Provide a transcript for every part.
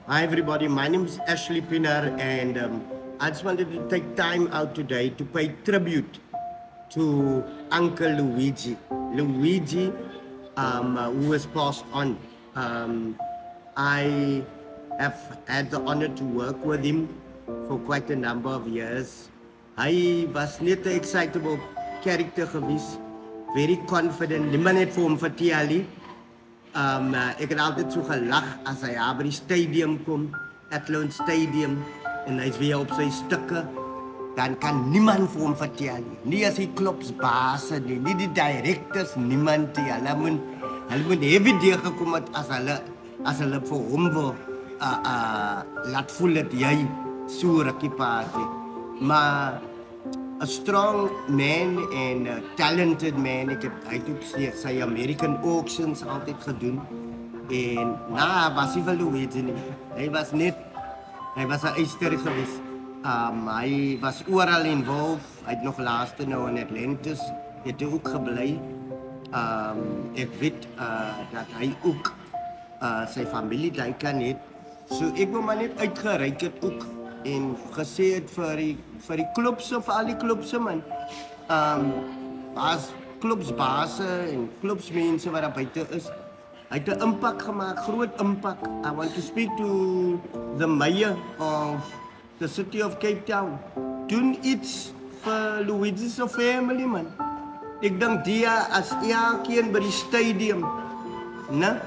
Hi everybody, my name is Ashley Pinar and I just wanted to take time out today to pay tribute to Uncle Luigi. Luigi, who has passed on. I have had the honor to work with him for quite a number of years. Hy was net 'n excitable character gewees, very confident, niemand het vir hom vertel nie. Ek het altyd so gelag as hy daar by die stadium kom, Athlone Stadium, en hy's weer op sy stukke. Dan kan niemand vir hom vertel nie. Nie as hy klopsbase nie, nie die directors, niemand nie. Hulle moet heavy deur gekom het as hulle vir hom wil laat voel dat jy so rukkie paat het. Maar a strong man and a talented man. Hy het ook sy American auctions altyd gedoen. En was hy vir Luigi nie. Hy was 'n eyster gewees. Hy was oral involved. Hy het nog laaste nou in Atlantis het hy ook gebly. Ek weet dat hy ook sy familie daar kan het. So ek wil maar net uitgereik het ook en gesê het vir die klubse, vir al die klubse man. As klubsbase en klubsmense wat daar buite is, hy het 'n impak gemaak, groot impak. I want to speak to the mayor of the city of Cape Town. Doen iets vir Luigi's family man. Ek dink die as elkeen by die stadium, né?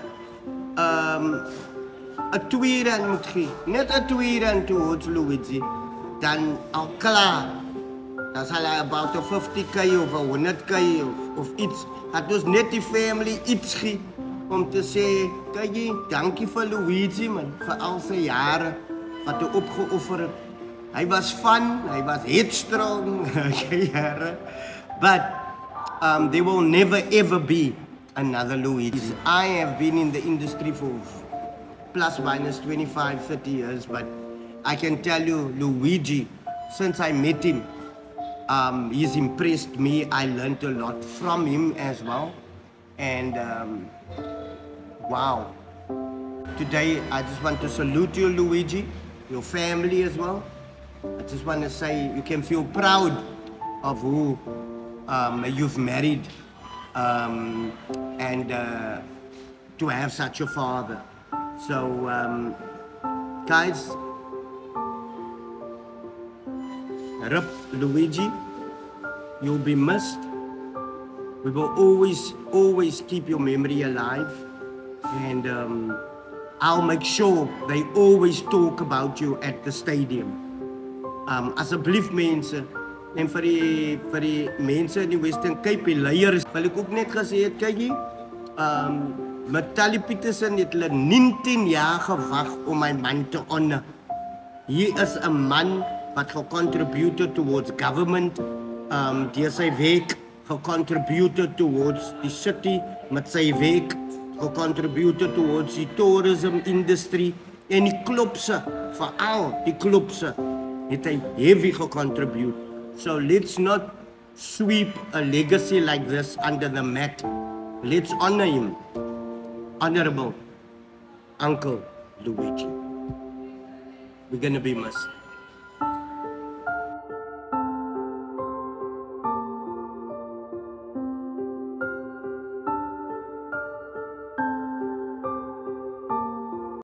'n R2 moet gee. Net 'n R2 towards Luigi. Dan al klaar. Dan sal hy about 50k of 100k of iets. Het ons net die family iets gee om te sê, kyk, dankie vir Luigi man, vir al sy jare wat hy opgeoffer het. Hy was fun, hy was headstrong, jare. But there will never ever be another Luigi. I have been in the industry for plus minus 25, 30 years, but I can tell you, Luigi, since I met him, he's impressed me. I learned a lot from him as well. And wow. Today, I just want to salute you, Luigi, your family as well. I just want to say you can feel proud of who you've married and to have such a father. So, guys, Rip Luigi, you'll be missed. We will always keep your memory alive. And I'll make sure they always talk about you at the stadium. Asseblief mense, en vir die mense in die Western Cape, die leiers, wil ek ook net gesê het, kykie, met Tally Peterson het hulle 19 jaar gewag om my man te honor. He is 'n man wat gecontributed towards government, deur sy werk gecontributed towards die city, met sy werk gecontributed towards die tourism industry, en die klubse, veral die klubse, het hy heavy gecontribute. So let's not sweep a legacy like this under the mat. Let's honor him. Honorable Uncle Luigi. We're gonna be missed.